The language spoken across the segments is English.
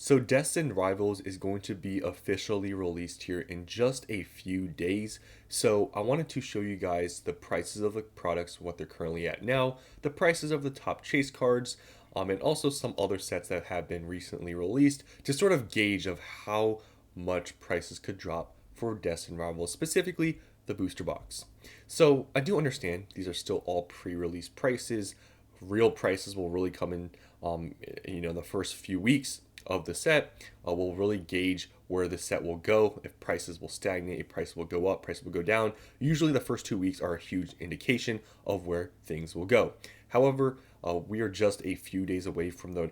So Destined Rivals is going to be officially released here in just a few days. So I wanted to show you guys the prices of the products, what they're currently at now, the prices of the top chase cards, and also some other sets that have been recently released to sort of gauge of how much prices could drop for Destined Rivals, specifically the booster box. So I do understand these are still all pre-release prices. Real prices will really come in, the first few weeks of the set. Will really gauge where the set will go. If prices will stagnate, if prices will go up, prices will go down. Usually, the first 2 weeks are a huge indication of where things will go. However, we are just a few days away from the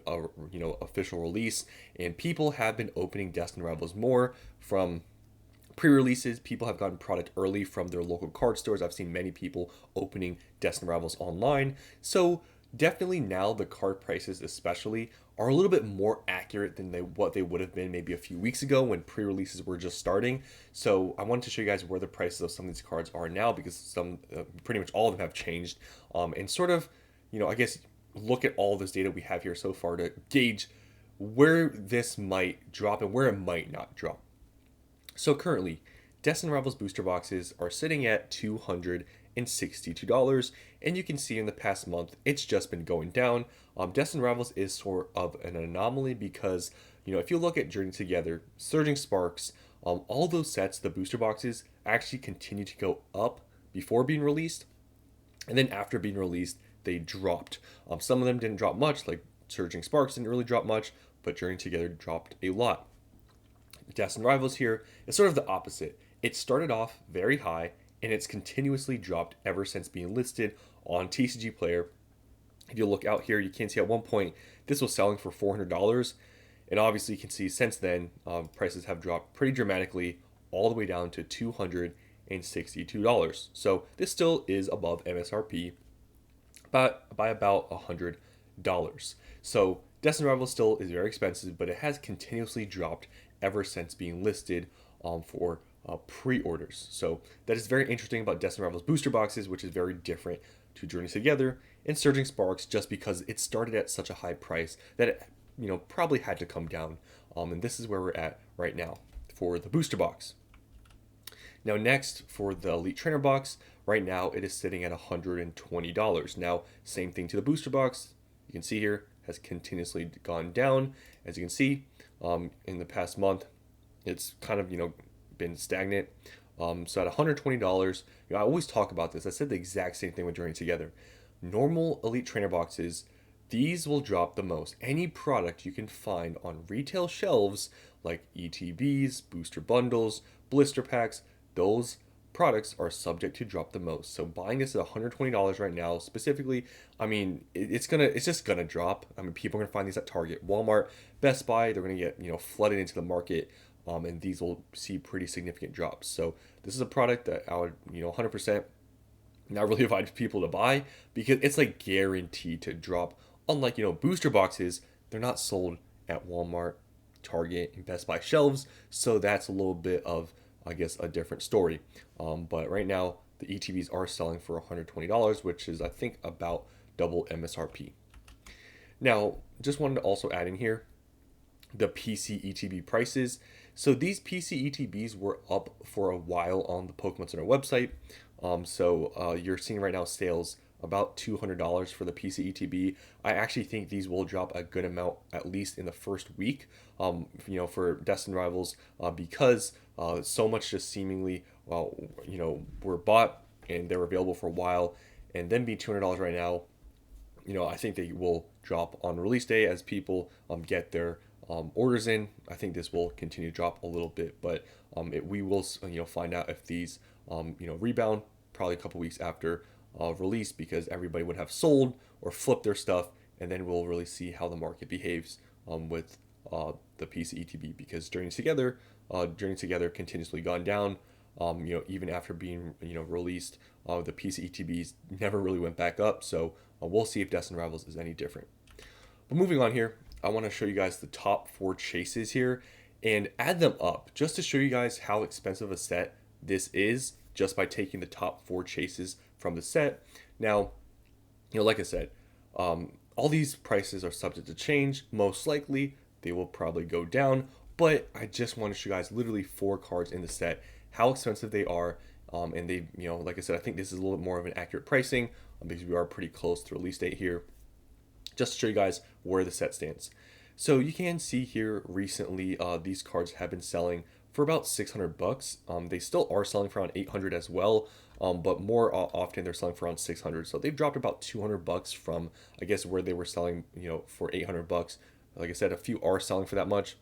official release, and people have been opening Destined Rivals more from pre-releases. People have gotten product early from their local card stores. I've seen many people opening Destined Rivals online. So definitely now the card prices especially are a little bit more accurate than what they would have been maybe a few weeks ago when pre-releases were just starting. So I wanted to show you guys where the prices of some of these cards are now, because pretty much all of them have changed, and sort of, I guess, look at all this data we have here so far to gauge where this might drop and where it might not drop. So currently, Destined Rivals booster boxes are sitting at $262, and you can see in the past month it's just been going down. Destined Rivals is sort of an anomaly because, if you look at Journey Together, Surging Sparks, all those sets, the booster boxes, actually continue to go up before being released, and then after being released, they dropped. Some of them didn't drop much, like Surging Sparks didn't really drop much, but Journey Together dropped a lot. Destined Rivals here is sort of the opposite. It started off very high and it's continuously dropped ever since being listed on TCG Player. If you look out here, you can see at one point this was selling for $400, and obviously you can see since then prices have dropped pretty dramatically all the way down to $262. So this still is above MSRP, but by about $100. So Destined Rivals still is very expensive, but it has continuously dropped ever since being listed for pre-orders. So that is very interesting about Destined Rivals booster boxes, which is very different to Journey Together and Surging Sparks, just because it started at such a high price that it probably had to come down. And this is where we're at right now for the booster box. Now next, for the Elite Trainer box, right now it is sitting at $120. Now, same thing to the booster box. You can see here has continuously gone down. As you can see, in the past month, it's kind of been stagnant. So at $120, I always talk about this. I said the exact same thing with Journey Together. Normal Elite Trainer boxes, these will drop the most. Any product you can find on retail shelves, like ETBs, booster bundles, blister packs, those products are subject to drop the most. So buying this at $120 right now, specifically, I mean, it's just gonna drop. I mean, people are gonna find these at Target, Walmart, Best Buy. They're gonna get flooded into the market, and these will see pretty significant drops. So this is a product that I would 100% not really advise people to buy, because it's like guaranteed to drop. Unlike booster boxes, they're not sold at Walmart, Target, and Best Buy shelves, so that's a little bit of, I guess, a different story. But right now, the ETBs are selling for $120, which is, I think, about double MSRP. Now, just wanted to also add in here the PC ETB prices. So these PC ETBs were up for a while on the Pokemon Center website. So you're seeing right now sales about $200 for the PC ETB. I actually think these will drop a good amount, at least in the first week, for Destined Rivals, because so much just seemingly, were bought and they were available for a while, and then be $200 right now. I think they will drop on release day as people get their orders in. I think this will continue to drop a little bit, but we will find out if these rebound probably a couple weeks after release, because everybody would have sold or flipped their stuff, and then we'll really see how the market behaves with the PC ETB, because Journey Together continuously gone down. Even after being released, the PC ETBs never really went back up. So we'll see if Destined Rivals is any different. But moving on here, I want to show you guys the top 4 chases here and add them up just to show you guys how expensive a set this is, just by taking the top 4 chases from the set. Now, like I said, all these prices are subject to change, most likely, they will probably go down. But I just want to show you guys literally 4 cards in the set, how expensive they are. And they, like I said, I think this is a little bit more of an accurate pricing because we are pretty close to release date here. Just to show you guys where the set stands. So you can see here recently, these cards have been selling for about 600 bucks. They still are selling for around 800 as well, but more often they're selling for around 600. So they've dropped about 200 bucks from, I guess, where they were selling, for 800 bucks. Like I said, a few are selling for that much,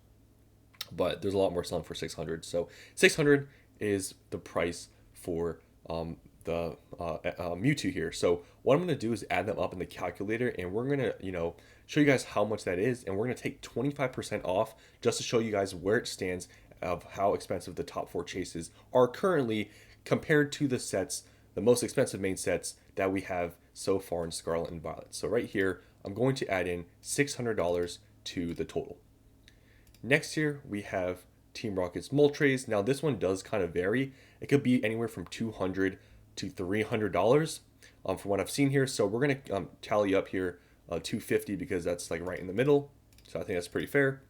but there's a lot more selling for 600. So 600 is the price for the Mewtwo here. So what I'm going to do is add them up in the calculator, and we're going to, show you guys how much that is, and we're going to take 25% off just to show you guys where it stands of how expensive the top 4 chases are currently compared to the sets, the most expensive main sets that we have so far in Scarlet and Violet. So right here, I'm going to add in $600 to the total. Next here, we have Team Rocket's Moltres. Now this one does kind of vary. It could be anywhere from $200 to $300 from what I've seen here. So we're going to tally up here $250 because that's like right in the middle. So I think that's pretty fair.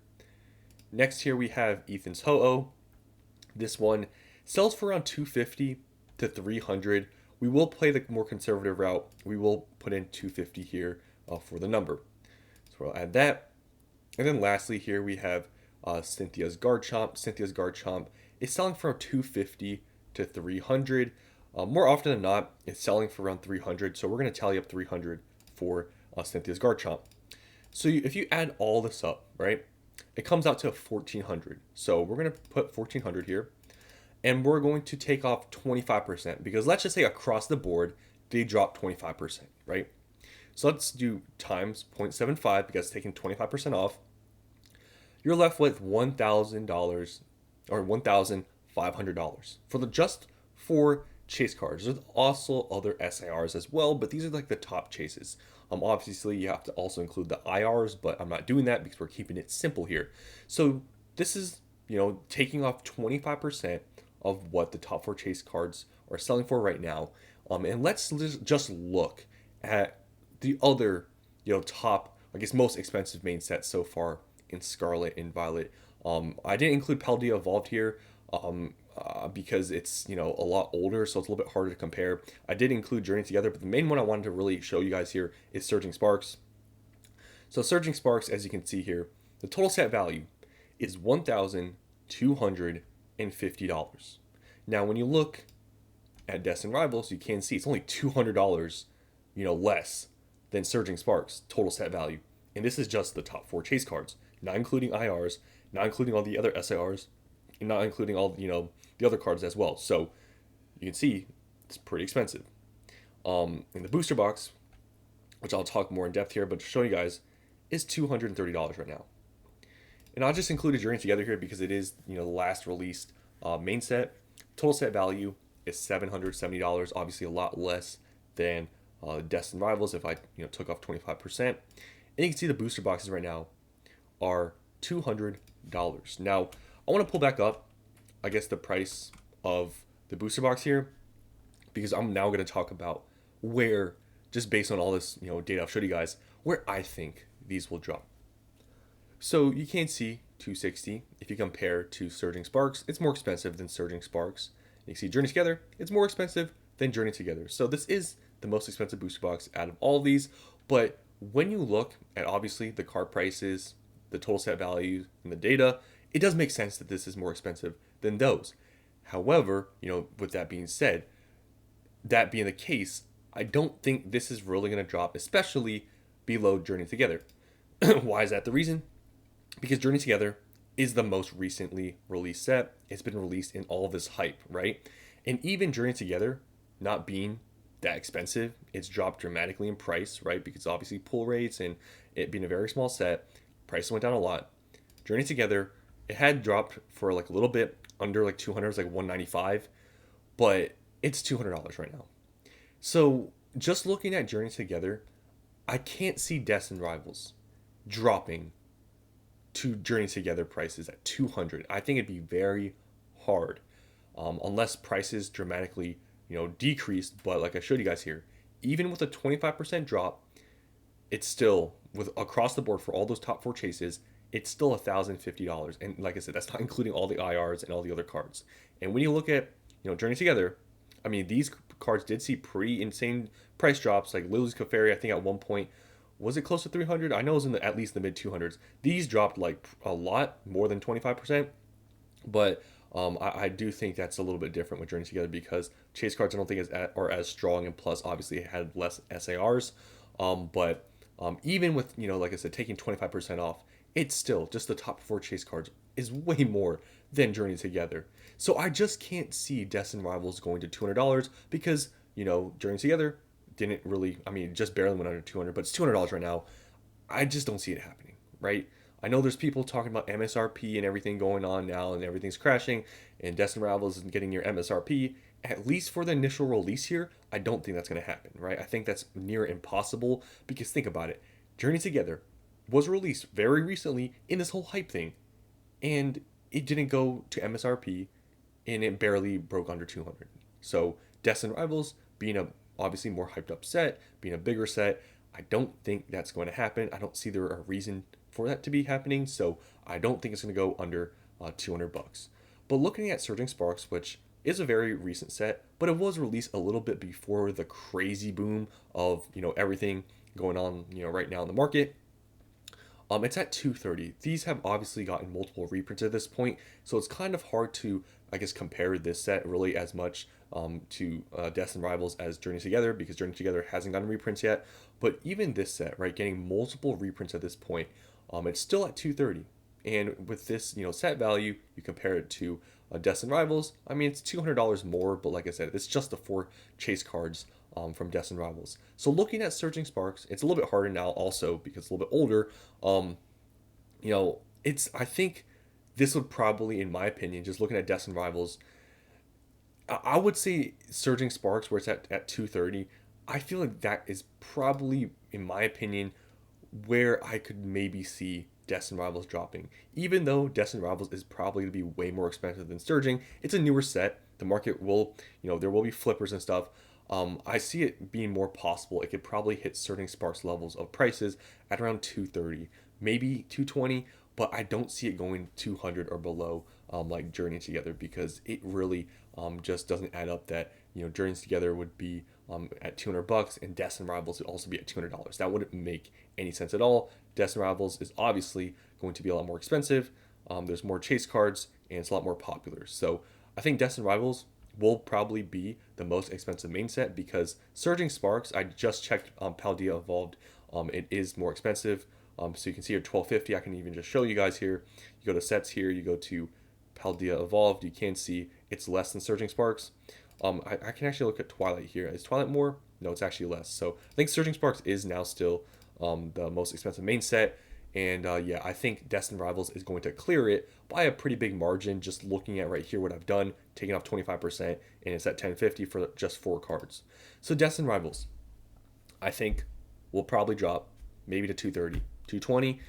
Next here we have Ethan's Ho-Oh. This one sells for around $250 to $300. We will play the more conservative route. We will put in $250 here for the number. So we'll add that. And then lastly here we have Cynthia's Garchomp. Cynthia's Garchomp is selling for $250 to $300. More often than not, it's selling for around $300. So we're going to tally up $300 for Cynthia's Garchomp. So if you add all this up, right, it comes out to $1,400. So we're going to put $1,400 here, and we're going to take off 25% because let's just say across the board they drop 25%, right? So let's do times 0.75 because taking 25% off, you're left with $1,000 or $1,500 for just 4 chase cards. There's also other SIRs as well, but these are like the top chases. Obviously you have to also include the IRs, but I'm not doing that because we're keeping it simple here. So this is, taking off 25% of what the top 4 chase cards are selling for right now. And let's just look at the other, top, I guess, most expensive main sets so far in Scarlet and Violet. I didn't include Paldea Evolved here because it's, a lot older, so it's a little bit harder to compare. I did include Journey Together, but the main one I wanted to really show you guys here is Surging Sparks. So Surging Sparks, as you can see here, the total set value is $1,250. Now, when you look at Destined Rivals, you can see it's only $200, less than Surging Sparks total set value. And this is just the top 4 chase cards, not including IRs, not including all the other SIRs, and not including all, the other cards as well. So you can see it's pretty expensive. In the booster box, which I'll talk more in depth here, but to show you guys, is $230 right now. And I'll just include a Journey Together here because it is, the last released main set. Total set value is $770, obviously a lot less than Destined Rivals if I took off 25%. And you can see the booster boxes right now are $200. Now, I want to pull back up, I guess, the price of the booster box here because I'm now going to talk about where, just based on all this data I've showed you guys, where I think these will drop. So you can see $260. If you compare to Surging Sparks, it's more expensive than Surging Sparks. You see Journey Together, it's more expensive than Journey Together. So this is the most expensive booster box out of all of these. But when you look at obviously the card prices, the total set value, and the data, it does make sense that this is more expensive than those. However, with that being said, that being the case, I don't think this is really going to drop, especially below Journey Together. Why is that the reason? Because Journey Together is the most recently released set. It's been released in all of this hype, right? And even Journey Together not being that expensive, it's dropped dramatically in price, right? Because obviously pull rates and it being a very small set, prices went down a lot. Journey Together, it had dropped for like a little bit under like 200, it's like 195, but it's $200 right now. So just looking at Journey Together, I can't see Destined Rivals dropping to Journey Together prices at 200. I think it'd be very hard unless prices dramatically decreased. But like I showed you guys here, even with a 25% drop, it's still, with across the board for all those top 4 chases, it's still $1,050. And like I said, that's not including all the IRs and all the other cards. And when you look at, Journey Together, I mean, these cards did see pretty insane price drops. Like Lily's Clefairy, I think at one point, was it close to 300? I know it was in the at least the mid 200s. These dropped like a lot more than 25%. But I do think that's a little bit different with Journey Together because chase cards I don't think are as strong, and plus obviously it had less SARs. But even with, like I said, taking 25% off, it's still just the top four chase cards is way more than Journey Together. So I just can't see Destined Rivals going to $200 because, Journey Together didn't really, I mean, just barely went under 200, but it's $200 right now. I just don't see it happening, right? I know there's people talking about MSRP and everything going on now and everything's crashing and Destined Rivals isn't getting your MSRP. At least for the initial release here, I don't think that's going to happen, right? I think that's near impossible because think about it. Journey Together was released very recently in this whole hype thing and it didn't go to MSRP and it barely broke under 200. So Destined Rivals being a obviously more hyped up set, being a bigger set, I don't think that's going to happen. I don't see there a reason for that to be happening, so I don't think it's going to go under $200. But looking at Surging Sparks, which is a very recent set, but it was released a little bit before the crazy boom of everything going on right now in the market. It's at 230. These have obviously gotten multiple reprints at this point, so it's kind of hard to, I guess, compare this set really as much to Destined Rivals as Journey Together because Journey Together hasn't gotten reprints yet. But even this set, right, getting multiple reprints at this point, it's still at 230. And with this, set value, you compare it to Destined Rivals. I mean, it's $200 more, but like I said, it's just the 4 chase cards from Destined Rivals. So looking at Surging Sparks, it's a little bit harder now also because it's a little bit older. I think this would probably, in my opinion, just looking at Destined Rivals, I would say Surging Sparks, where it's at 230, I feel like that is probably, in my opinion, where I could maybe see Destined Rivals dropping. Even though Destined Rivals is probably going to be way more expensive than Surging, it's a newer set. The market will, there will be flippers and stuff. I see it being more possible. It could probably hit Surging Sparks levels of prices at around 230, maybe 220, but I don't see it going 200 or below like Journey Together because it really just doesn't add up that, Journeys Together would be at $200 and Destined Rivals would also be at $200. That wouldn't make any sense at all. Destined Rivals is obviously going to be a lot more expensive. There's more chase cards and it's a lot more popular. So I think Destined Rivals will probably be the most expensive main set because Surging Sparks, I just checked Paldea Evolved, it is more expensive. So you can see here $12.50. I can even just show you guys here. You go to sets here, you go to Paldea Evolved, you can see it's less than Surging Sparks. I can actually look at Twilight here. Is Twilight more? No, it's actually less. So I think Surging Sparks is now still the most expensive main set. And yeah, I think Destined Rivals is going to clear it by a pretty big margin. Just looking at right here what I've done, taking off 25%, and it's at $10.50 for just 4 cards. So Destined Rivals, I think, will probably drop maybe to 230, 220,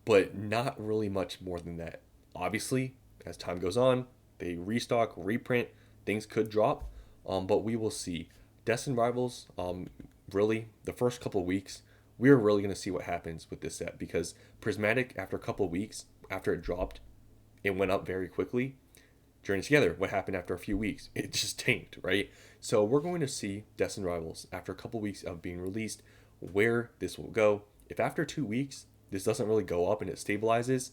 but not really much more than that. Obviously, as time goes on, they restock, reprint, things could drop, but we will see. Destined Rivals, really, the first couple of weeks, we're really going to see what happens with this set because Prismatic, after a couple of weeks, after it dropped, it went up very quickly. Journey Together, what happened after a few weeks? It just tanked, right? So we're going to see Destined Rivals after a couple of weeks of being released, where this will go. If after 2 weeks, this doesn't really go up and it stabilizes,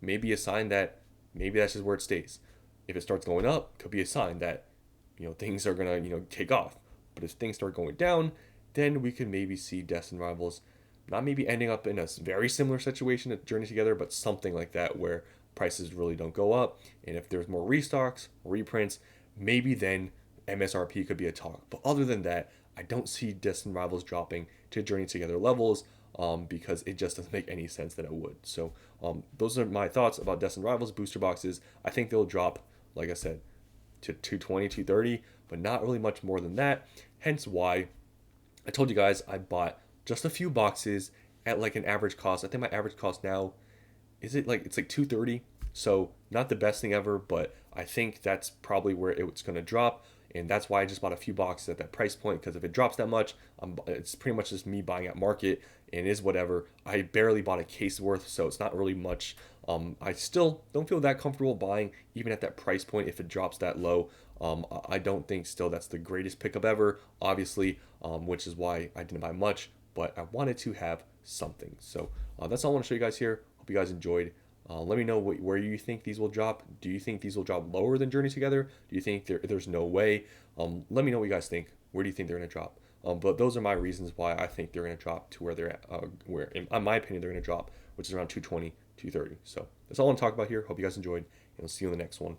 maybe a sign that maybe that's just where it stays. If it starts going up, could be a sign that, things are going to, take off. But if things start going down, then we could maybe see Destined Rivals not maybe ending up in a very similar situation to Journey Together, but something like that where prices really don't go up. And if there's more restocks, reprints, maybe then MSRP could be a talk. But other than that, I don't see Destined Rivals dropping to Journey Together levels because it just doesn't make any sense that it would. So those are my thoughts about Destined Rivals booster boxes. I think they'll drop, like I said, to 220, 230, but not really much more than that. Hence why I told you guys I bought just a few boxes at like an average cost. I think my average cost now it's like 230. So not the best thing ever, but I think that's probably where it's going to drop. And that's why I just bought a few boxes at that price point, because if it drops that much, it's pretty much just me buying at market and it is whatever. I barely bought a case worth, so it's not really much. I still don't feel that comfortable buying even at that price point if it drops that low. I don't think still that's the greatest pickup ever, obviously, which is why I didn't buy much, but I wanted to have something. So that's all I want to show you guys here. Hope you guys enjoyed. Let me know where you think these will drop. Do you think these will drop lower than Journey Together? Do you think there's no way? Let me know what you guys think. Where do you think they're going to drop? But those are my reasons why I think they're going to drop to where they're at, where, in my opinion, they're going to drop, which is around 220, 230. So that's all I'm talking about here. Hope you guys enjoyed, and I'll see you in the next one.